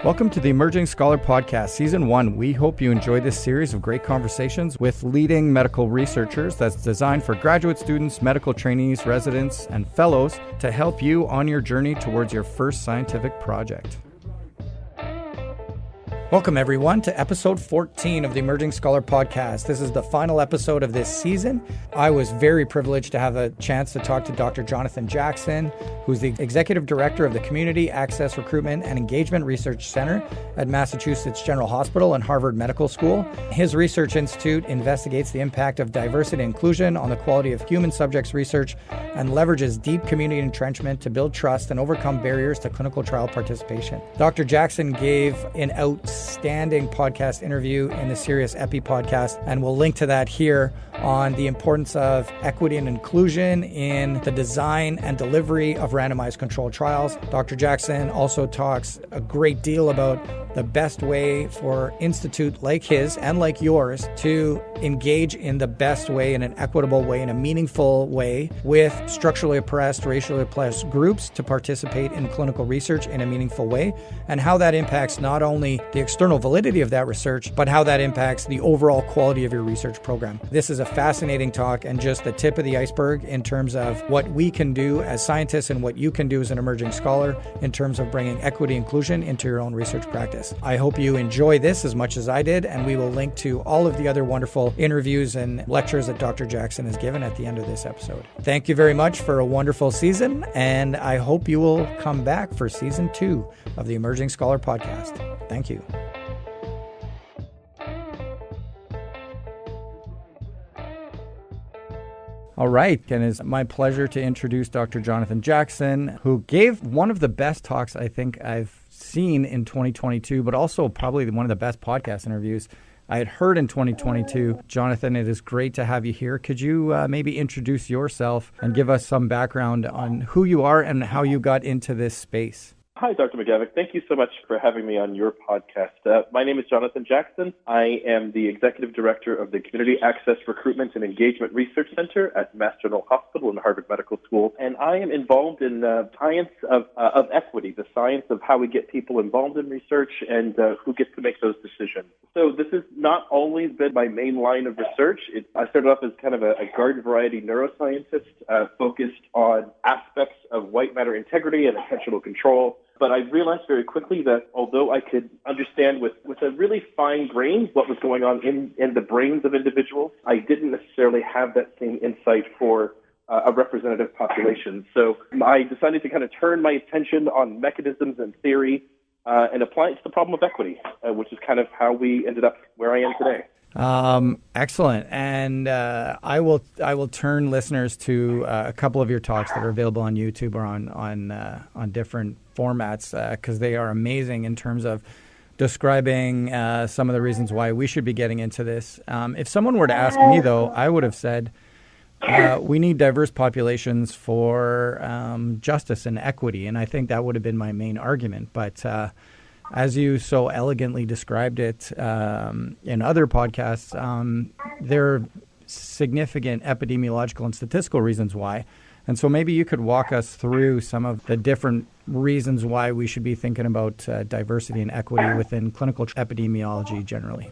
Welcome to the Emerging Scholar Podcast, Season 1. We hope you enjoy this series of great conversations with leading medical researchers that's designed for graduate students, medical trainees, residents, and fellows to help you on your journey towards your first scientific project. Welcome, everyone, to episode 14 of the Emerging Scholar Podcast. This is the final episode of this season. I was very privileged to have a chance to talk to Dr. Jonathan Jackson, who's the Executive Director of the Community Access Recruitment and Engagement Research Center at Massachusetts General Hospital and Harvard Medical School. His research institute investigates the impact of diversity and inclusion on the quality of human subjects research and leverages deep community entrenchment to build trust and overcome barriers to clinical trial participation. Dr. Jackson gave an outstanding podcast interview in the Sirius Epi podcast, and we'll link to that here on the importance of equity and inclusion in the design and delivery of randomized controlled trials. Dr. Jackson also talks a great deal about the best way for institute like his and like yours to engage in the best way, in an equitable way, in a meaningful way with structurally oppressed, racially oppressed groups to participate in clinical research in a meaningful way, and how that impacts not only the external validity of that research, but how that impacts the overall quality of your research program. This is a fascinating talk and just the tip of the iceberg in terms of what we can do as scientists and what you can do as an emerging scholar in terms of bringing equity and inclusion into your own research practice. I hope you enjoy this as much as I did, and we will link to all of the other wonderful interviews and lectures that Dr. Jackson has given at the end of this episode. Thank you very much for a wonderful season, and I hope you will come back for Season 2 of the Emerging Scholar Podcast. Thank you. All right, and it's my pleasure to introduce Dr. Jonathan Jackson, who gave one of the best talks I think I've seen in 2022, but also probably one of the best podcast interviews I had heard in 2022. Jonathan, it is great to have you here. Could you maybe introduce yourself and give us some background on who you are and how you got into this space? Hi, Dr. McGavick. Thank you so much for having me on your podcast. My name is Jonathan Jackson. I am the Executive Director of the Community Access Recruitment and Engagement Research Center at Mass General Hospital and Harvard Medical School, and I am involved in science of equity, the science of how we get people involved in research and who gets to make those decisions. So this has not always been my main line of research. I started off as kind of a garden variety neuroscientist focused on aspects of white matter integrity and attentional control. But I realized very quickly that although I could understand with a really fine grain what was going on in the brains of individuals, I didn't necessarily have that same insight for a representative population. So I decided to kind of turn my attention on mechanisms and theory and apply it to the problem of equity, which is kind of how we ended up where I am today. Excellent. And I will turn listeners to a couple of your talks that are available on YouTube or on different formats because they are amazing in terms of describing some of the reasons why we should be getting into this. If someone were to ask me, though, I would have said we need diverse populations for justice and equity, and I think that would have been my main argument. But as you so elegantly described it in other podcasts, there are significant epidemiological and statistical reasons why. And so maybe you could walk us through some of the different reasons why we should be thinking about diversity and equity within clinical epidemiology generally.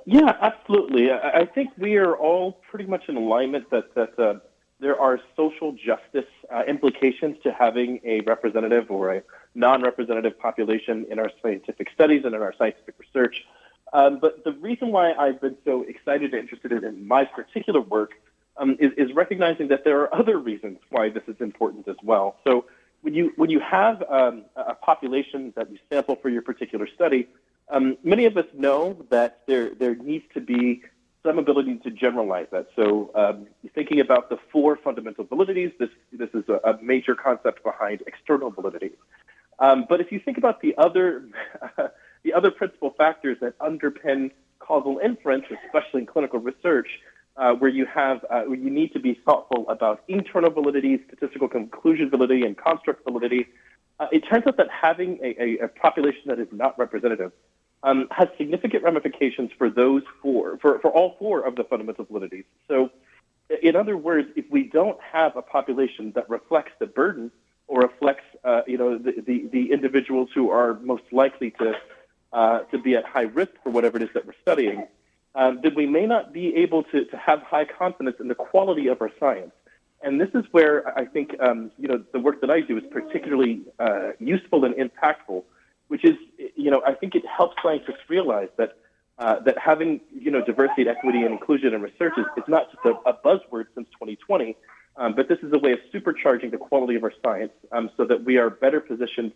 Yeah, absolutely. I think we are all pretty much in alignment that there are social justice implications to having a representative or a non-representative population in our scientific studies and in our scientific research. But the reason why I've been so excited and interested in my particular work is recognizing that there are other reasons why this is important as well. So when you have a population that you sample for your particular study, many of us know that there needs to be some ability to generalize that. So thinking about the four fundamental validities, this is a major concept behind external validity. But if you think about the other principal factors that underpin causal inference, especially in clinical research, where you need to be thoughtful about internal validity, statistical conclusion validity, and construct validity, it turns out that having a population that is not representative has significant ramifications for all four of the fundamental validities. So, in other words, if we don't have a population that reflects the burden or reflects, the individuals who are most likely to be at high risk for whatever it is that we're studying, then we may not be able to have high confidence in the quality of our science. And this is where I think, the work that I do is particularly useful and impactful, which is, I think it helps scientists realize that having, diversity, equity, and inclusion in research is not just a buzzword since 2020, but this is a way of supercharging the quality of our science so that we are better positioned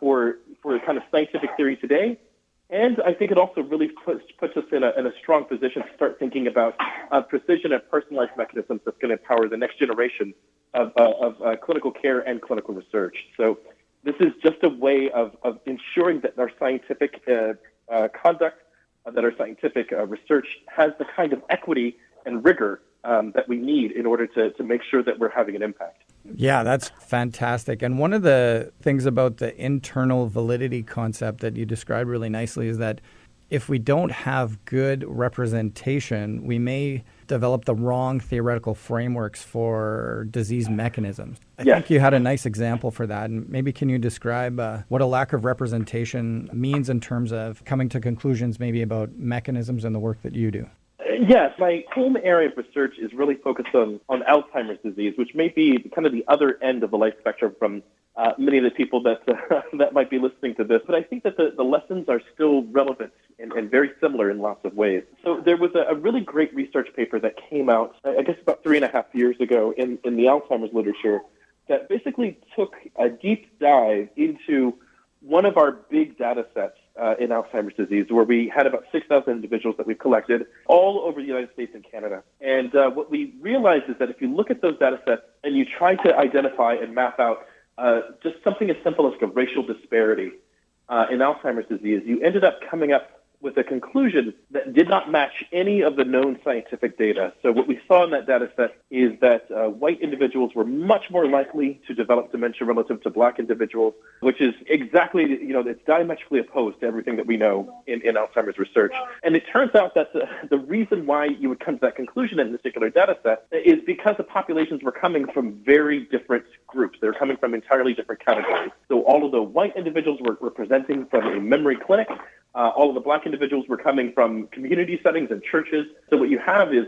for kind of scientific theory today. And I think it also really puts us in a strong position to start thinking about precision and personalized mechanisms that's going to empower the next generation of clinical care and clinical research. So this is just a way of ensuring that our scientific conduct, that our scientific research has the kind of equity and rigor that we need in order to make sure that we're having an impact. Yeah, that's fantastic. And one of the things about the internal validity concept that you described really nicely is that if we don't have good representation, we may develop the wrong theoretical frameworks for disease mechanisms. I think you had a nice example for that. And maybe can you describe what a lack of representation means in terms of coming to conclusions maybe about mechanisms in the work that you do? Yes, my home area of research is really focused on Alzheimer's disease, which may be kind of the other end of the life spectrum from many of the people that that might be listening to this. But I think that the lessons are still relevant and very similar in lots of ways. So there was a really great research paper that came out, I guess about 3.5 years ago in the Alzheimer's literature that basically took a deep dive into one of our big data sets in Alzheimer's disease, where we had about 6,000 individuals that we've collected all over the United States and Canada. And what we realized is that if you look at those data sets and you try to identify and map out just something as simple as like a racial disparity in Alzheimer's disease, you ended up coming up with a conclusion that did not match any of the known scientific data. So what we saw in that data set is that white individuals were much more likely to develop dementia relative to black individuals, which is exactly, it's diametrically opposed to everything that we know in Alzheimer's research. And it turns out that the reason why you would come to that conclusion in this particular data set is because the populations were coming from very different groups. They were coming from entirely different categories. So all of the white individuals were presenting from a memory clinic. All of the black individuals were coming from community settings and churches. So what you have is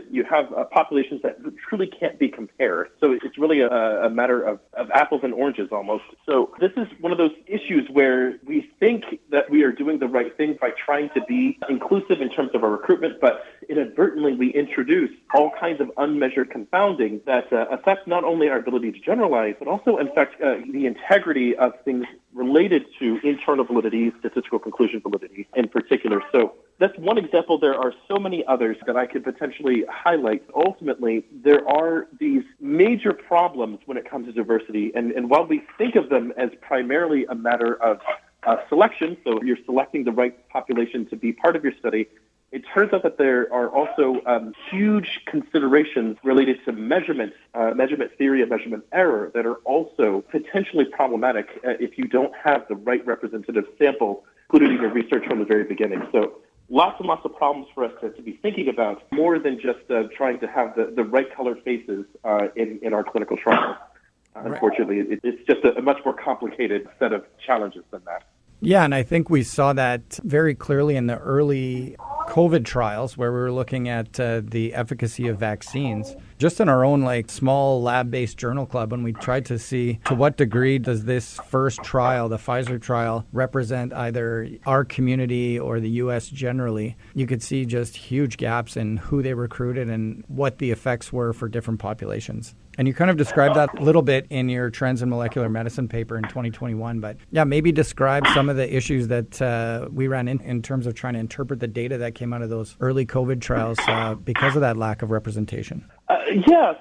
populations that truly can't be compared. So it's really a matter of apples and oranges almost. So this is one of those issues where we think that we are doing the right thing by trying to be inclusive in terms of our recruitment, but inadvertently we introduce all kinds of unmeasured confounding that affect not only our ability to generalize, but also affect the integrity of things related to internal validity, statistical conclusion validity in particular. So that's one example. There are so many others that I could potentially highlight. Ultimately, there are these major problems when it comes to diversity. And while we think of them as primarily a matter of selection, so you're selecting the right population to be part of your study, it turns out that there are also huge considerations related to measurement theory and measurement error that are also potentially problematic if you don't have the right representative sample included in your research from the very beginning. So lots and lots of problems for us to be thinking about, more than just trying to have the right colored faces in our clinical trials. Unfortunately, it's just a much more complicated set of challenges than that. Yeah, and I think we saw that very clearly in the early COVID trials where we were looking at the efficacy of vaccines. Just in our own small lab-based journal club, when we tried to see to what degree does this first trial, the Pfizer trial, represent either our community or the U.S. generally, you could see just huge gaps in who they recruited and what the effects were for different populations. And you kind of described that a little bit in your Trends in Molecular Medicine paper in 2021. But yeah, maybe describe some of the issues that we ran in terms of trying to interpret the data that came out of those early COVID trials because of that lack of representation.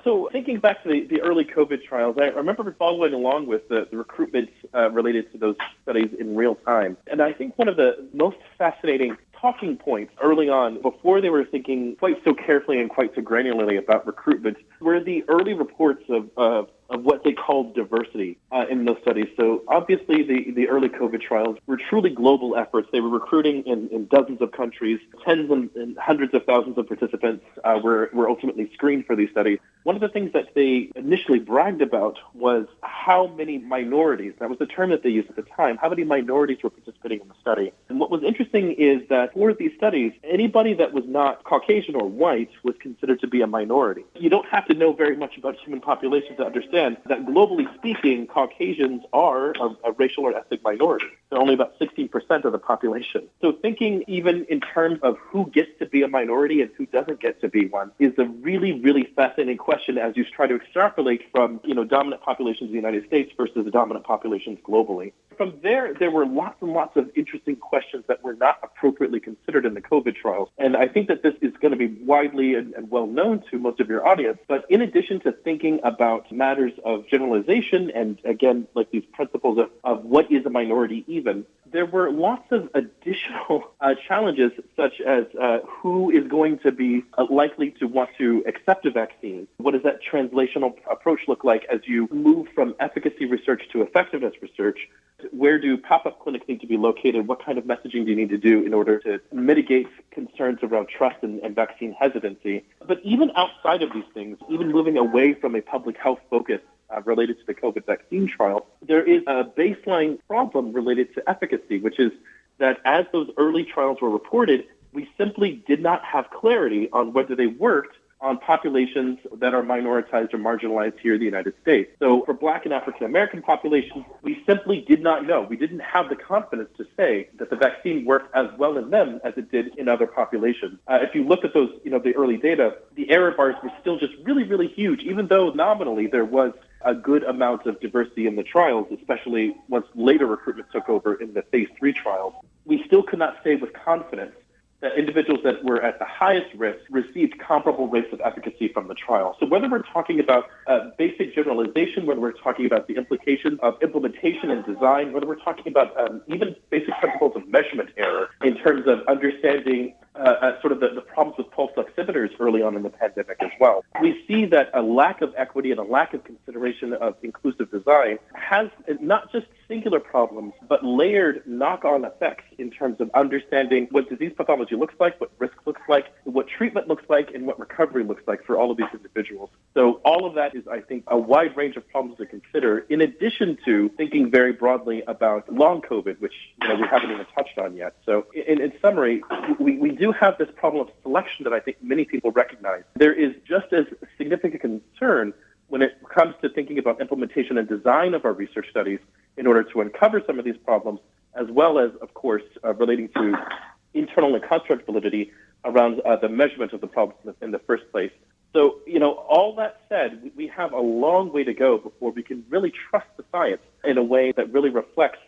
So thinking back to the early COVID trials, I remember following along with the recruitment related to those studies in real time. And I think one of the most fascinating talking points early on, before they were thinking quite so carefully and quite so granularly about recruitment, were the early reports of of what they called diversity in those studies. So obviously the early COVID trials were truly global efforts. They were recruiting in dozens of countries. Tens and hundreds of thousands of participants were ultimately screened for these studies. One of the things that they initially bragged about was how many minorities, that was the term that they used at the time, how many minorities were participating in the study. And what was interesting is that for these studies, anybody that was not Caucasian or white was considered to be a minority. You don't have to know very much about human populations to understand that globally speaking, Caucasians are a racial or ethnic minority. They're only about 16% of the population. So thinking even in terms of who gets to be a minority and who doesn't get to be one is a really, really fascinating question as you try to extrapolate from, dominant populations in the United States versus the dominant populations globally. From there were lots and lots of interesting questions that were not appropriately considered in the COVID trials. And I think that this is going to be widely and well known to most of your audience. But in addition to thinking about matters of generalization and, again, like these principles of what is a minority even, there were lots of additional challenges, such as who is going to be likely to want to accept a vaccine. What does that translational approach look like as you move from efficacy research to effectiveness research? Where do pop-up clinics need to be located? What kind of messaging do you need to do in order to mitigate concerns around trust and vaccine hesitancy? But even outside of these things, even moving away from a public health focus related to the COVID vaccine trial, there is a baseline problem related to efficacy, which is that as those early trials were reported, we simply did not have clarity on whether they worked on populations that are minoritized or marginalized here in the United States. So for Black and African American populations, we simply did not know. We didn't have the confidence to say that the vaccine worked as well in them as it did in other populations. If you look at those, the early data, the error bars were still just really, really huge, even though nominally there was a good amount of diversity in the trials, especially once later recruitment took over in the phase 3 trials. We still could not say with confidence that individuals that were at the highest risk received comparable rates of efficacy from the trial. So whether we're talking about basic generalization, whether we're talking about the implications of implementation and design, whether we're talking about even basic principles of measurement error in terms of understanding sort of the problems with pulse oximeters early on in the pandemic as well, we see that a lack of equity and a lack of consideration of inclusive design has not just singular problems, but layered knock-on effects in terms of understanding what disease pathology looks like, what risk looks like, what treatment looks like, and what recovery looks like for all of these individuals. So all of that is, I think, a wide range of problems to consider, in addition to thinking very broadly about long COVID, which we haven't even touched on yet. So in summary, we do have this problem of selection that I think many people recognize. There is just as significant concern when it comes to thinking about implementation and design of our research studies in order to uncover some of these problems, as well as, of course, relating to internal and construct validity around the measurement of the problems in the first place. So, all that said, we have a long way to go before we can really trust the science in a way that really reflects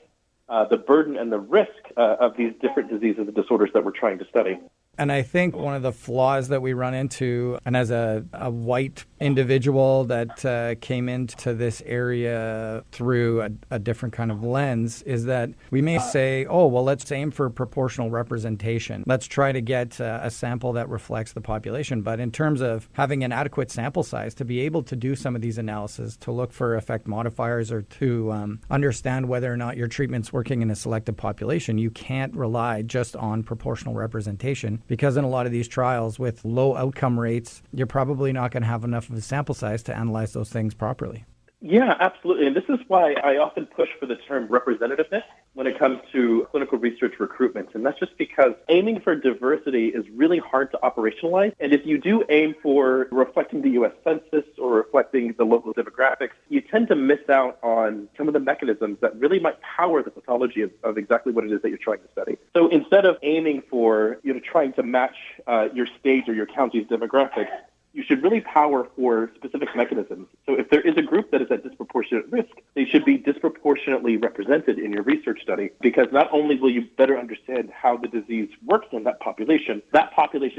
the burden and the risk of these different diseases and disorders that we're trying to study. And I think one of the flaws that we run into, and as a white individual that came into this area through a different kind of lens, is that we may say, let's aim for proportional representation. Let's try to get a sample that reflects the population. But in terms of having an adequate sample size to be able to do some of these analyses, to look for effect modifiers or to understand whether or not your treatment's working in a selected population, you can't rely just on proportional representation. Because in a lot of these trials with low outcome rates, you're probably not going to have enough of a sample size to analyze those things properly. Yeah, absolutely. And this is why I often push for the term representativeness when it comes to clinical research recruitment. And that's just because aiming for diversity is really hard to operationalize. And if you do aim for reflecting the U.S. Census or reflecting the local demographics, you tend to miss out on some of the mechanisms that really might power the pathology of exactly what it is that you're trying to study. So instead of aiming for, trying to match your state or your county's demographics, you should really power for specific mechanisms. So if there is a group that is at disproportionate risk, they should be disproportionately represented in your research study, because not only will you better understand how the disease works in that population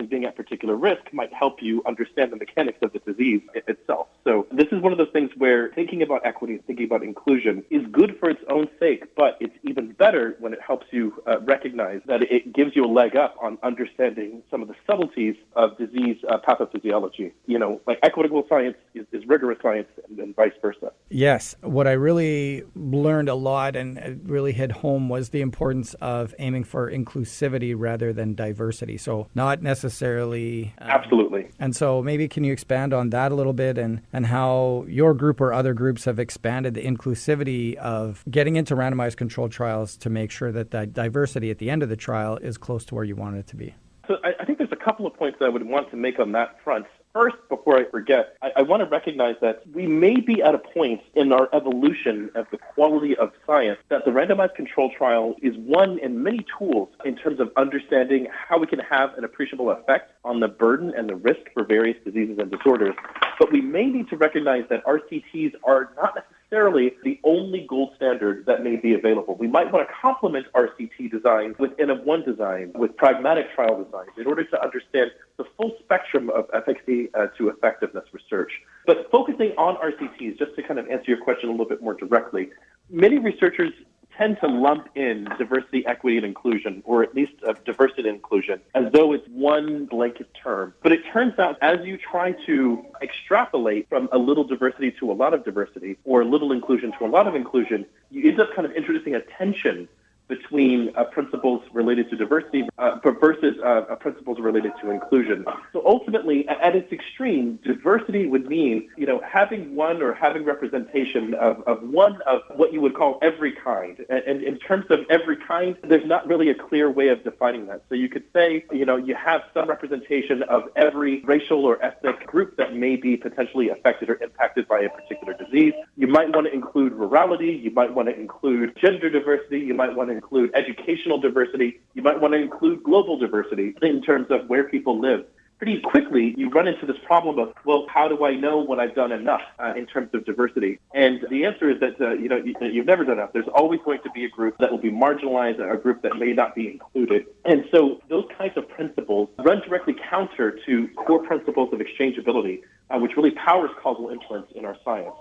being at particular risk might help you understand the mechanics of the disease itself. So this is one of those things where thinking about equity, thinking about inclusion is good for its own sake, but it's even better when it helps you recognize that it gives you a leg up on understanding some of the subtleties of disease pathophysiology. analogy. Like equitable science is rigorous science and vice versa. Yes. What I really learned a lot and it really hit home was the importance of aiming for inclusivity rather than diversity. So not necessarily... Absolutely. And so maybe can you expand on that a little bit and how your group or other groups have expanded the inclusivity of getting into randomized controlled trials to make sure that the diversity at the end of the trial is close to where you want it to be? So I think there's a couple of points that I would want to make on that front. First, before I forget, I want to recognize that we may be at a point in our evolution of the quality of science that the randomized control trial is one in many tools in terms of understanding how we can have an appreciable effect on the burden and the risk for various diseases and disorders. But we may need to recognize that RCTs are not necessarily the only gold standard that may be available. We might want to complement RCT designs with N-of-1 design, with pragmatic trial designs, in order to understand the full spectrum of efficacy to effectiveness research. But focusing on RCTs, just to kind of answer your question a little bit more directly, many researchers tend to lump in diversity, equity, and inclusion, or at least diversity and inclusion, as though it's one blanket term. But it turns out as you try to extrapolate from a little diversity to a lot of diversity, or a little inclusion to a lot of inclusion, you end up kind of introducing a tension between principles related to diversity versus principles related to inclusion. So ultimately, at its extreme, diversity would mean, having one or having representation of one of what you would call every kind. And in terms of every kind, there's not really a clear way of defining that. So you could say, you have some representation of every racial or ethnic group that may be potentially affected or impacted by a particular disease. You might want to include rurality. You might want to include gender diversity. You might want to include educational diversity. You might want to include global diversity in terms of where people live. Pretty quickly, you run into this problem of, well, how do I know when I've done enough in terms of diversity? And the answer is that, you've never done enough. There's always going to be a group that will be marginalized, a group that may not be included. And so those kinds of principles run directly counter to core principles of exchangeability, which really powers causal inference in our science.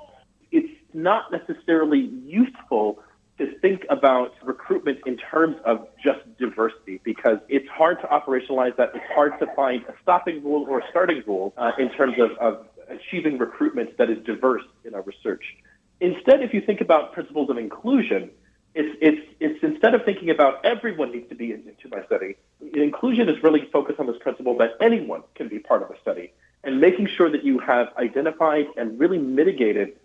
It's not necessarily useful to think about recruitment in terms of just diversity, because it's hard to operationalize that. It's hard to find a stopping rule or a starting rule in terms of achieving recruitment that is diverse in our research. Instead, if you think about principles of inclusion, it's instead of thinking about everyone needs to be into my study, inclusion is really focused on this principle that anyone can be part of a study, and making sure that you have identified and really mitigated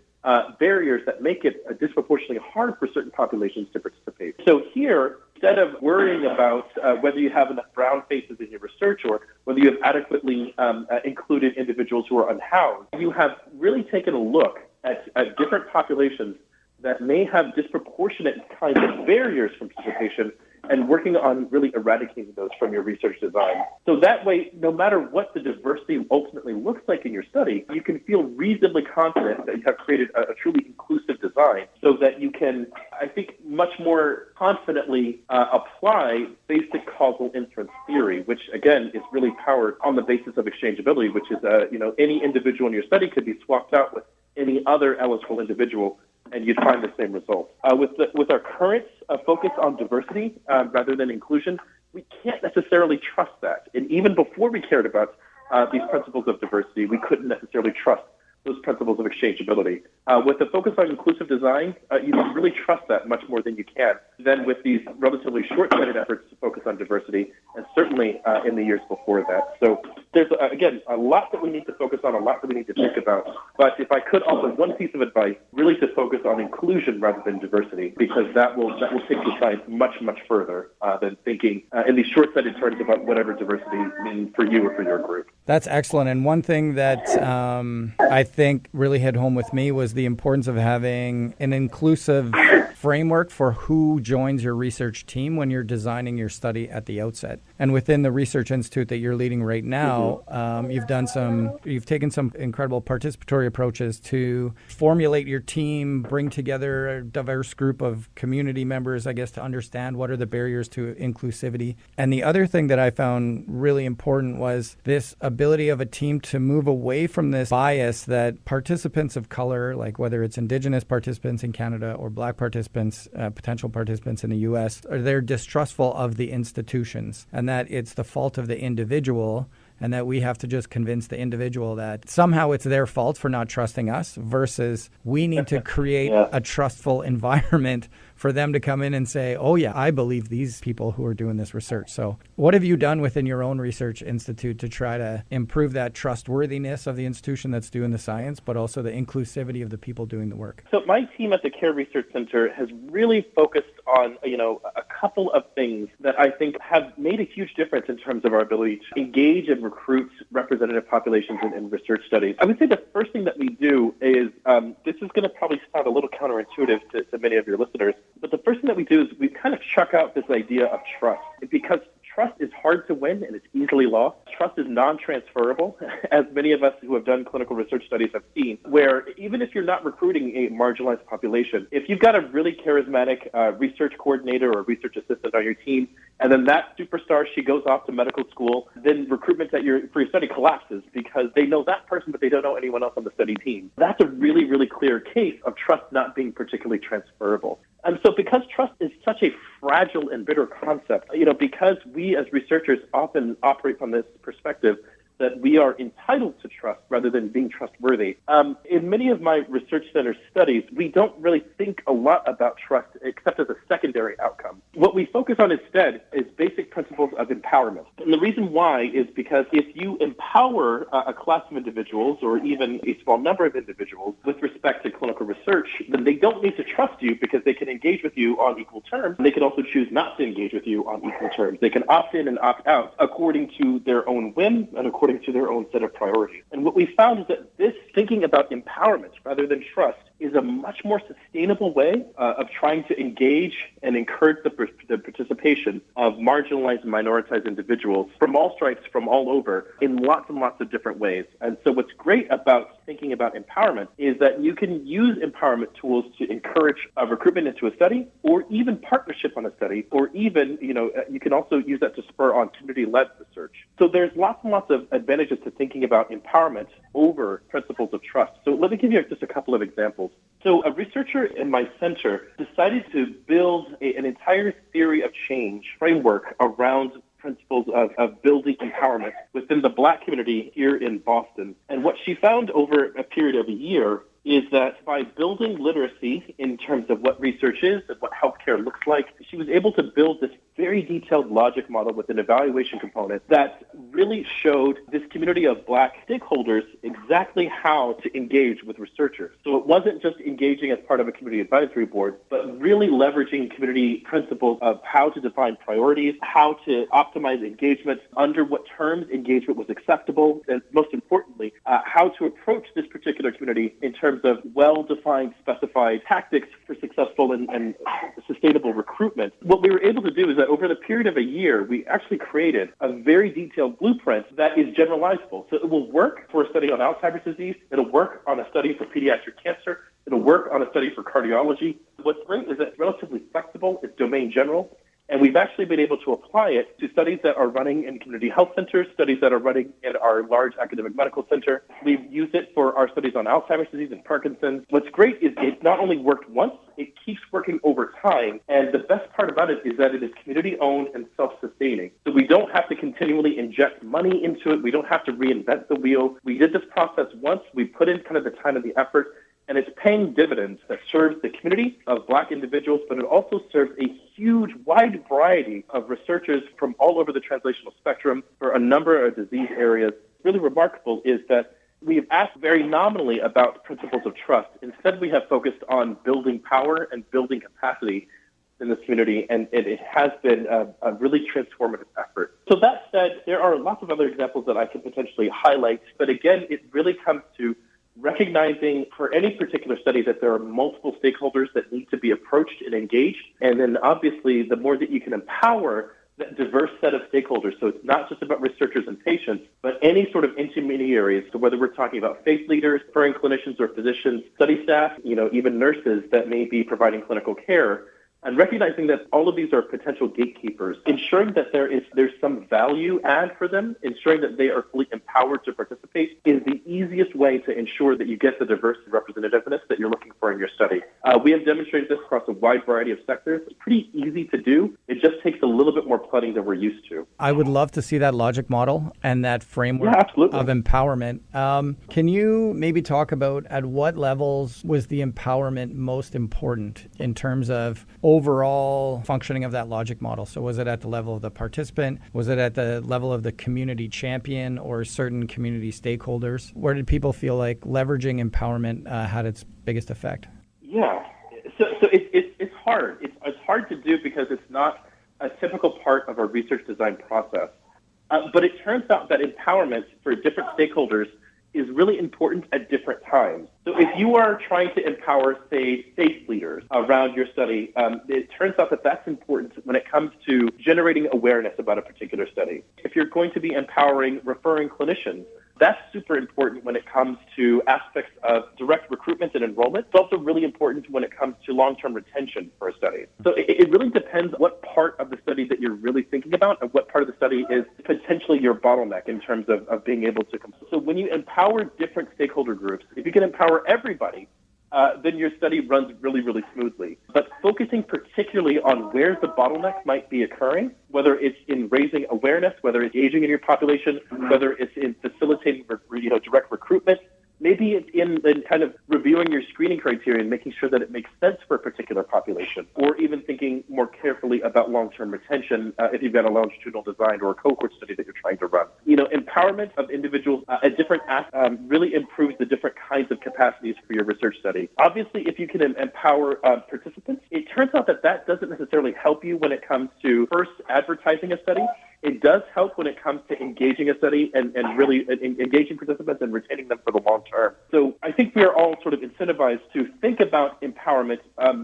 barriers that make it disproportionately hard for certain populations to participate. So here, instead of worrying about whether you have enough brown faces in your research or whether you have adequately included individuals who are unhoused, you have really taken a look at different populations that may have disproportionate kinds of barriers from participation and working on really eradicating those from your research design. So that way, no matter what the diversity ultimately looks like in your study, you can feel reasonably confident that you have created a truly inclusive design so that you can, I think, much more confidently apply basic causal inference theory, which, again, is really powered on the basis of exchangeability, which is, any individual in your study could be swapped out with any other eligible individual, and you'd find the same result. With our current focus on diversity rather than inclusion, we can't necessarily trust that. And even before we cared about these principles of diversity, we couldn't necessarily trust those principles of exchangeability. With the focus on inclusive design, you can really trust that much more than you can than with these relatively short-sighted efforts to focus on diversity, and certainly in the years before that. So there's, again, a lot that we need to focus on, a lot that we need to think about. But if I could offer one piece of advice, really to focus on inclusion rather than diversity, because that will take the science much, much further than thinking in these short-sighted terms about whatever diversity means for you or for your group. That's excellent. And one thing that I think really hit home with me was the importance of having an inclusive framework for who joins your research team when you're designing your study at the outset. And within the research institute that you're leading right now, you've taken some incredible participatory approaches to formulate your team, bring together a diverse group of community members, I guess, to understand what are the barriers to inclusivity. And the other thing that I found really important was this ability of a team to move away from this bias that participants of color, like whether it's Indigenous participants in Canada or Black participants, potential participants in the U.S., they're distrustful of the institutions, and that it's the fault of the individual and that we have to just convince the individual that somehow it's their fault for not trusting us versus we need to create a trustful environment for them to come in and say, oh yeah, I believe these people who are doing this research. So what have you done within your own research institute to try to improve that trustworthiness of the institution that's doing the science, but also the inclusivity of the people doing the work? So my team at the Care Research Center has really focused on, a couple of things that I think have made a huge difference in terms of our ability to engage and recruit representative populations in research studies. I would say the first thing that we do is, this is going to probably sound a little counterintuitive to many of your listeners, but the first thing that we do is we kind of chuck out this idea of trust, because trust is hard to win and it's easily lost. Trust is non-transferable, as many of us who have done clinical research studies have seen, where even if you're not recruiting a marginalized population, if you've got a really charismatic research coordinator or research assistant on your team, and then that superstar, she goes off to medical school, then recruitment for your study collapses because they know that person, but they don't know anyone else on the study team. That's a really, really clear case of trust not being particularly transferable. And so because trust is such a fragile and bitter concept, because we as researchers often operate from this perspective that we are entitled to trust rather than being trustworthy. In many of my research center studies, we don't really think a lot about trust except as a secondary outcome. What we focus on instead is basic principles of empowerment. And the reason why is because if you empower a class of individuals or even a small number of individuals with respect to clinical research, then they don't need to trust you because they can engage with you on equal terms. And they can also choose not to engage with you on equal terms. They can opt in and opt out according to their own whim and according to their own set of priorities. And what we found is that this thinking about empowerment rather than trust is a much more sustainable way of trying to engage and encourage the participation of marginalized and minoritized individuals from all stripes, from all over, in lots and lots of different ways. And so what's great about thinking about empowerment is that you can use empowerment tools to encourage recruitment into a study or even partnership on a study, or even, you can also use that to spur on community-led research. So there's lots and lots of advantages to thinking about empowerment over principles of trust. So let me give you just a couple of examples. So a researcher in my center decided to build an entire theory of change framework around principles of building empowerment within the Black community here in Boston. And what she found over a period of a year is that by building literacy in terms of what research is and what healthcare looks like, she was able to build this very detailed logic model with an evaluation component that really showed this community of Black stakeholders exactly how to engage with researchers. So it wasn't just engaging as part of a community advisory board, but really leveraging community principles of how to define priorities, how to optimize engagement, under what terms engagement was acceptable, and most importantly, how to approach this particular community in terms of well-defined, specified tactics for successful and sustainable recruitment. What we were able to do is that over the period of a year, we actually created a very detailed blueprint that is generalizable. So it will work for a study on Alzheimer's disease. It'll work on a study for pediatric cancer. It'll work on a study for cardiology. What's great is that it's relatively flexible. It's domain general. And we've actually been able to apply it to studies that are running in community health centers, studies that are running in our large academic medical center. We've used it for our studies on Alzheimer's disease and Parkinson's. What's great is it not only worked once, it keeps working over time. And the best part about it is that it is community-owned and self-sustaining. So we don't have to continually inject money into it. We don't have to reinvent the wheel. We did this process once. We put in kind of the time and the effort. And it's paying dividends that serves the community of Black individuals, but it also serves a huge, wide variety of researchers from all over the translational spectrum for a number of disease areas. Really remarkable is that we've asked very nominally about principles of trust. Instead, we have focused on building power and building capacity in this community, and it has been a really transformative effort. So that said, there are lots of other examples that I could potentially highlight, but again, it really comes to recognizing for any particular study that there are multiple stakeholders that need to be approached and engaged. And then obviously, the more that you can empower that diverse set of stakeholders, so it's not just about researchers and patients, but any sort of intermediaries, so whether we're talking about faith leaders, referring clinicians or physicians, study staff, even nurses that may be providing clinical care, And recognizing that all of these are potential gatekeepers, ensuring that there's some value add for them, ensuring that they are fully empowered to participate is the easiest way to ensure that you get the diverse representativeness that you're looking for in your study. We have demonstrated this across a wide variety of sectors. It's pretty easy to do. It just takes a little bit more planning than we're used to. I would love to see that logic model and that framework of empowerment. Can you maybe talk about at what levels was the empowerment most important in terms of overall functioning of that logic model? So was it at the level of the participant? Was it at the level of the community champion or certain community stakeholders? Where did people feel like leveraging empowerment had its biggest effect? Yeah, so it's hard. It's hard to do because it's not a typical part of our research design process. But it turns out that empowerment for different stakeholders is really important at different times. So if you are trying to empower, say, faith leaders around your study, it turns out that that's important when it comes to generating awareness about a particular study. If you're going to be empowering referring clinicians, that's super important when it comes to aspects of direct recruitment and enrollment. It's also really important when it comes to long-term retention for a study. So it really depends what part of the study that you're really thinking about and what part of the study is potentially your bottleneck in terms of being able to complete. So when you empower different stakeholder groups, if you can empower everybody, then your study runs really, really smoothly. But focusing particularly on where the bottleneck might be occurring, whether it's in raising awareness, whether it's engaging in your population, whether it's in facilitating direct recruitment, maybe it's in kind of reviewing your screening criteria and making sure that it makes sense for a particular population, or even thinking more carefully about long-term retention if you've got a longitudinal design or a cohort study that you're trying to run. Empowerment of individuals at different really improves the different kinds of capacities for your research study. Obviously, if you can empower participants, it turns out that doesn't necessarily help you when it comes to first advertising a study. It does help when it comes to engaging a study and really engaging participants and retaining them for the long term. So I think we are all sort of incentivized to think about empowerment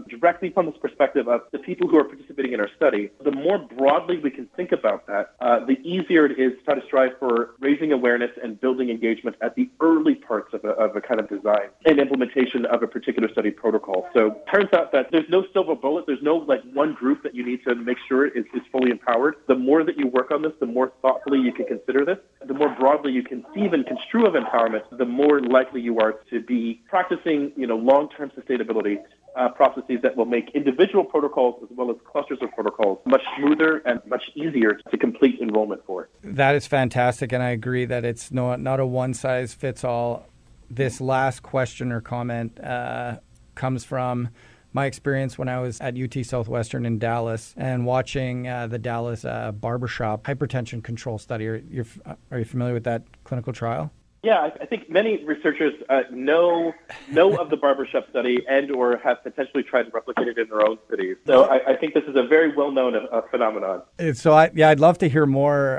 directly from this perspective of the people who are participating in our study. The more broadly we can think about that, the easier it is to try to strive for raising awareness and building engagement at the early parts of a kind of design and implementation of a particular study protocol. So it turns out that there's no silver bullet. There's no one group that you need to make sure is fully empowered. The more that you work on this, the more thoughtfully you can consider this, the more broadly you conceive and construe of empowerment, the more likely you are to be practicing, long-term sustainability processes that will make individual protocols as well as clusters of protocols much smoother and much easier to complete enrollment for. That is fantastic, and I agree that it's not a one-size-fits-all. This last question or comment comes from my experience when I was at UT Southwestern in Dallas and watching the Dallas barbershop hypertension control study. Are you familiar with that clinical trial? Yeah, I think many researchers know of the barbershop study and or have potentially tried to replicate it in their own cities. So I think this is a very well-known phenomenon. So I'd love to hear more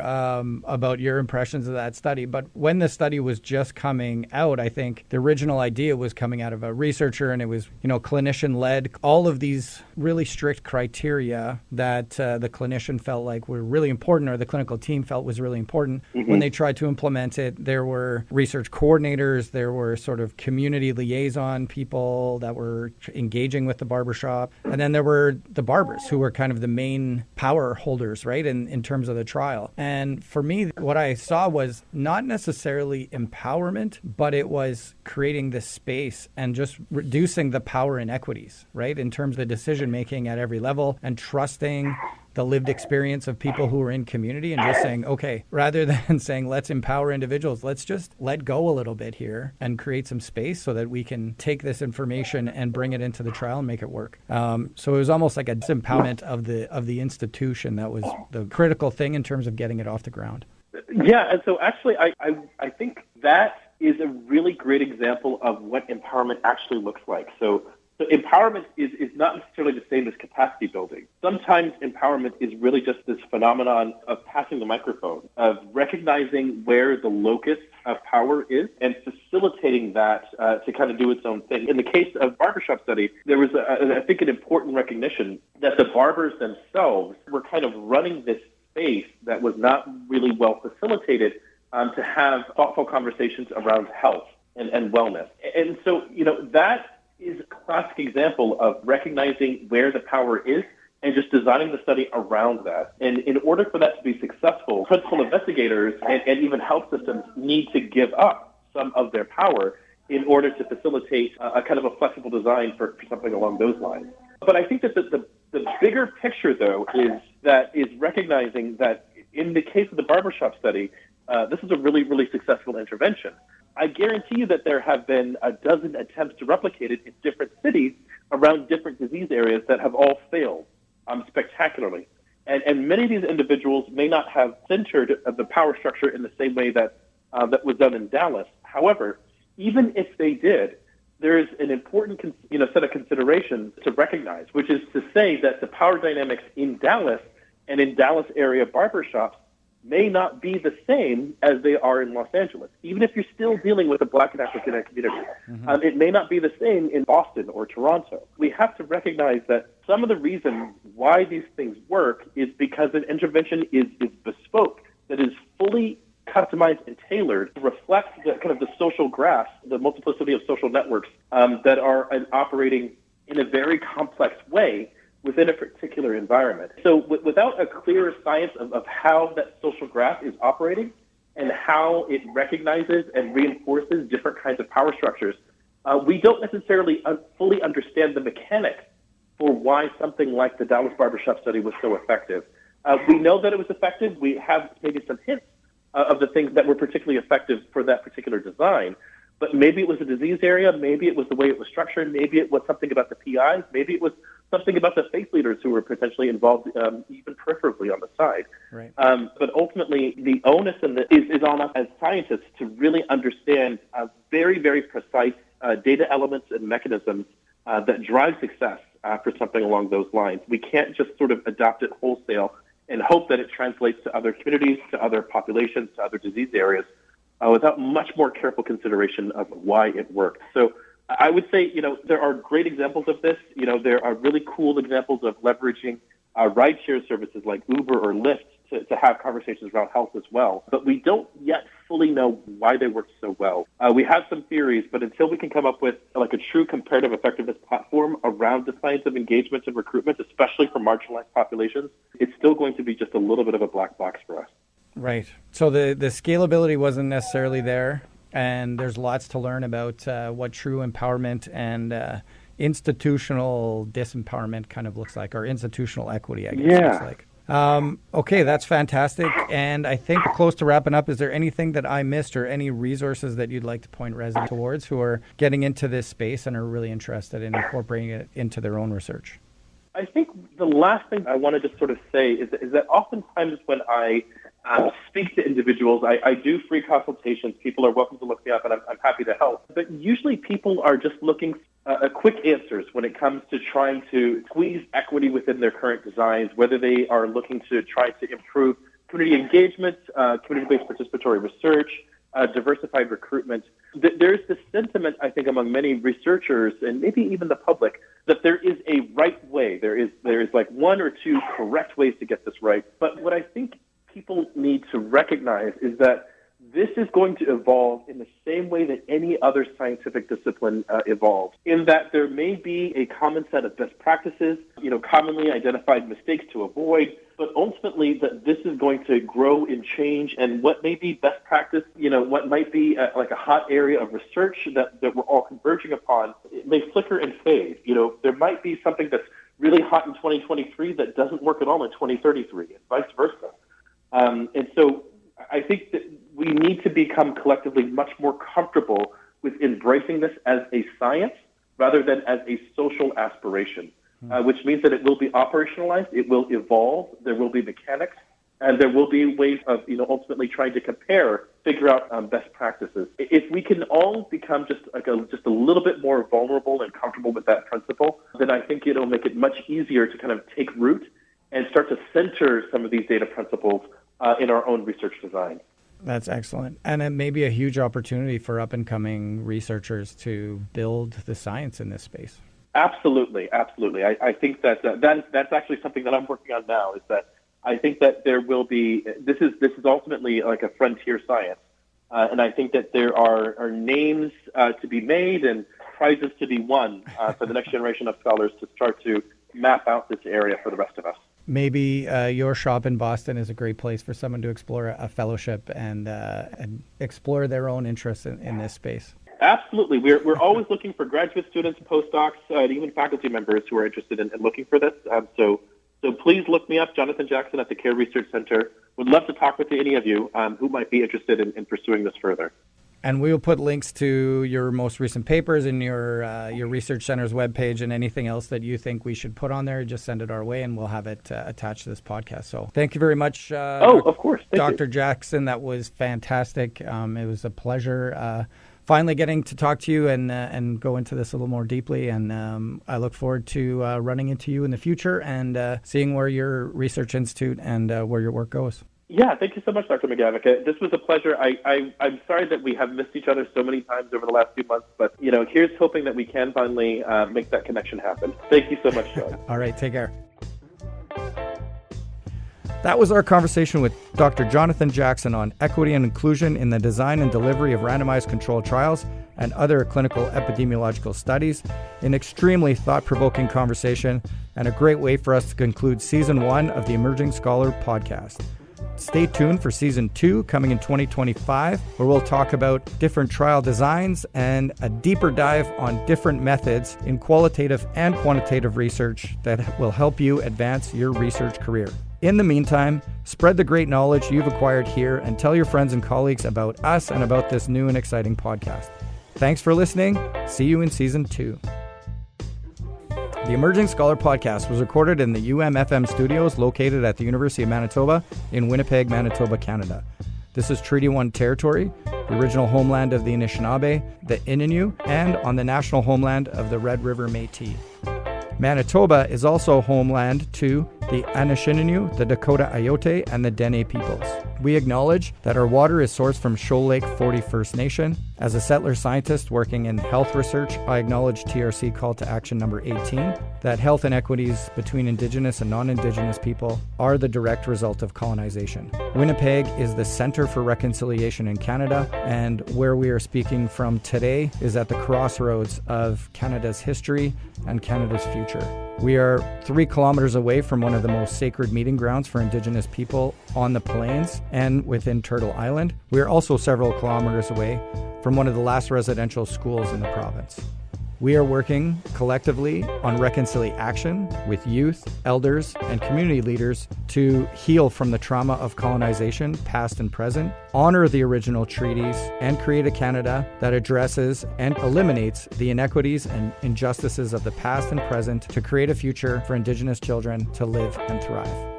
about your impressions of that study. But when the study was just coming out, I think the original idea was coming out of a researcher, and it was clinician-led. All of these really strict criteria that the clinician felt like were really important, or the clinical team felt was really important. Mm-hmm. When they tried to implement it, there were research coordinators, there were sort of community liaison people that were engaging with the barbershop. And then there were the barbers who were kind of the main power holders, right, in terms of the trial. And for me, what I saw was not necessarily empowerment, but it was creating this space and just reducing the power inequities, right, in terms of the decision-making at every level and trusting the lived experience of people who are in community and just saying, okay, rather than saying, let's empower individuals, let's just let go a little bit here and create some space so that we can take this information and bring it into the trial and make it work. So it was almost like a disempowerment of the institution that was the critical thing in terms of getting it off the ground. Yeah, and so actually I think that is a really great example of what empowerment actually looks like. So empowerment is not necessarily the same as capacity building. Sometimes empowerment is really just this phenomenon of passing the microphone, of recognizing where the locus of power is and facilitating that to kind of do its own thing. In the case of barbershop study, there was, I think, an important recognition that the barbers themselves were kind of running this space that was not really well facilitated to have thoughtful conversations around health and wellness. And so, that is a classic example of recognizing where the power is and just designing the study around that. And in order for that to be successful, principal investigators and even health systems need to give up some of their power in order to facilitate a kind of a flexible design for something along those lines. But I think that the bigger picture, though, is recognizing that in the case of the barbershop study, this is a really, really successful intervention. I guarantee you that there have been a dozen attempts to replicate it in different cities around different disease areas that have all failed spectacularly. And many of these individuals may not have centered the power structure in the same way that was done in Dallas. However, even if they did, there is an important set of considerations to recognize, which is to say that the power dynamics in Dallas and in Dallas area barbershops may not be the same as they are in Los Angeles. Even if you're still dealing with a Black and African community, it may not be the same in Boston or Toronto. We have to recognize that some of the reason why these things work is because an intervention is bespoke, that is fully customized and tailored to reflect the kind of the social graph, the multiplicity of social networks that are operating in a very complex way within a particular environment. So without a clear science of how that social graph is operating and how it recognizes and reinforces different kinds of power structures, we don't necessarily fully understand the mechanics for why something like the Dallas barbershop study was so effective. We know that it was effective. We have maybe some hints of the things that were particularly effective for that particular design. But maybe it was a disease area, maybe it was the way it was structured, maybe it was something about the PIs, maybe it was something about the faith leaders who were potentially involved even peripherally on the side. Right. But ultimately, the onus is on us as scientists to really understand very, very precise data elements and mechanisms that drive success for something along those lines. We can't just sort of adopt it wholesale and hope that it translates to other communities, to other populations, to other disease areas, without much more careful consideration of why it works. So I would say, there are great examples of this. There are really cool examples of leveraging rideshare services like Uber or Lyft to have conversations around health as well. But we don't yet fully know why they work so well. We have some theories, but until we can come up with like a true comparative effectiveness platform around the science of engagement and recruitment, especially for marginalized populations, it's still going to be just a little bit of a black box for us. Right. So the scalability wasn't necessarily there, and there's lots to learn about what true empowerment and institutional disempowerment kind of looks like, or institutional equity, I guess looks like. Okay, that's fantastic. And I think we're close to wrapping up. Is there anything that I missed or any resources that you'd like to point residents towards who are getting into this space and are really interested in incorporating it into their own research? I think the last thing I want to just sort of say is that oftentimes when I speak to individuals, I do free consultations. People are welcome to look me up, and I'm happy to help. But usually people are just looking quick answers when it comes to trying to squeeze equity within their current designs, whether they are looking to try to improve community engagement, community-based participatory research, diversified recruitment. There's this sentiment, I think, among many researchers and maybe even the public that there is a right way. There is like one or two correct ways to get this right. But what I think people need to recognize is that this is going to evolve in the same way that any other scientific discipline evolves, in that there may be a common set of best practices, commonly identified mistakes to avoid, but ultimately that this is going to grow and change, and what may be best practice, what might be like a hot area of research that we're all converging upon, it may flicker and fade. There might be something that's really hot in 2023 that doesn't work at all in 2033, and vice versa. And so I think that we need to become collectively much more comfortable with embracing this as a science rather than as a social aspiration, which means that it will be operationalized, it will evolve, there will be mechanics, and there will be ways of ultimately trying to figure out best practices. If we can all become just a little bit more vulnerable and comfortable with that principle, then I think it'll make it much easier to kind of take root and start to center some of these data principles in our own research design. That's excellent. And it may be a huge opportunity for up-and-coming researchers to build the science in this space. Absolutely. I think that's actually something that I'm working on now, is that I think that there will be, this is ultimately like a frontier science. And I think that there are names to be made and prizes to be won for the next generation of scholars to start to map out this area for the rest of us. Maybe your shop in Boston is a great place for someone to explore a fellowship and explore their own interests in this space. Absolutely. We're always looking for graduate students, postdocs, and even faculty members who are interested in looking for this. So please look me up, Jonathan Jackson at the Care Research Center. Would love to talk with any of you who might be interested in pursuing this further. And we will put links to your most recent papers and your research center's webpage and anything else that you think we should put on there. Just send it our way and we'll have it attached to this podcast. So thank you very much. Of course. Dr. Jackson. That was fantastic. It was a pleasure finally getting to talk to you and go into this a little more deeply. And I look forward to running into you in the future and seeing where your research institute and where your work goes. Yeah, thank you so much, Dr. McGavick. This was a pleasure. I'm sorry that we have missed each other so many times over the last few months, but here's hoping that we can finally make that connection happen. Thank you so much, John. All right, take care. That was our conversation with Dr. Jonathan Jackson on equity and inclusion in the design and delivery of randomized controlled trials and other clinical epidemiological studies. An extremely thought-provoking conversation and a great way for us to conclude Season 1 of the Emerging Scholar podcast. Stay tuned for Season 2 coming in 2025, where we'll talk about different trial designs and a deeper dive on different methods in qualitative and quantitative research that will help you advance your research career. In the meantime, spread the great knowledge you've acquired here and tell your friends and colleagues about us and about this new and exciting podcast. Thanks for listening. See you in Season 2. The Emerging Scholar podcast was recorded in the UMFM studios located at the University of Manitoba in Winnipeg, Manitoba, Canada. This is Treaty 1 territory, the original homeland of the Anishinaabe, the Innu, and on the national homeland of the Red River Métis. Manitoba is also homeland to the Anishinaabe, the Dakota Ayote, and the Dene peoples. We acknowledge that our water is sourced from Shoal Lake 40 First Nation. As a settler scientist working in health research, I acknowledge TRC Call to Action number 18, that health inequities between Indigenous and non-Indigenous people are the direct result of colonization. Winnipeg is the Center for Reconciliation in Canada, and where we are speaking from today is at the crossroads of Canada's history and Canada's future. We are 3 kilometers away from one of the most sacred meeting grounds for Indigenous people on the plains and within Turtle Island. We are also several kilometers away from one of the last residential schools in the province. We are working collectively on reconciliation with youth, elders, and community leaders to heal from the trauma of colonization, past and present, honor the original treaties, and create a Canada that addresses and eliminates the inequities and injustices of the past and present to create a future for Indigenous children to live and thrive.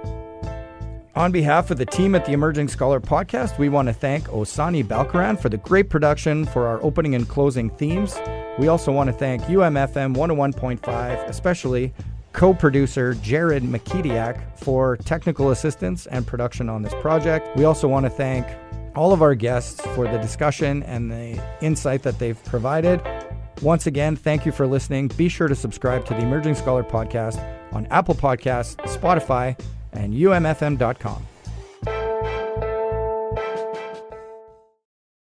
On behalf of the team at the Emerging Scholar podcast, we want to thank Osani Balkaran for the great production for our opening and closing themes. We also want to thank UMFM 101.5, especially co-producer Jared McKediak for technical assistance and production on this project. We also want to thank all of our guests for the discussion and the insight that they've provided. Once again, thank you for listening. Be sure to subscribe to the Emerging Scholar podcast on Apple Podcasts, Spotify, and umfm.com.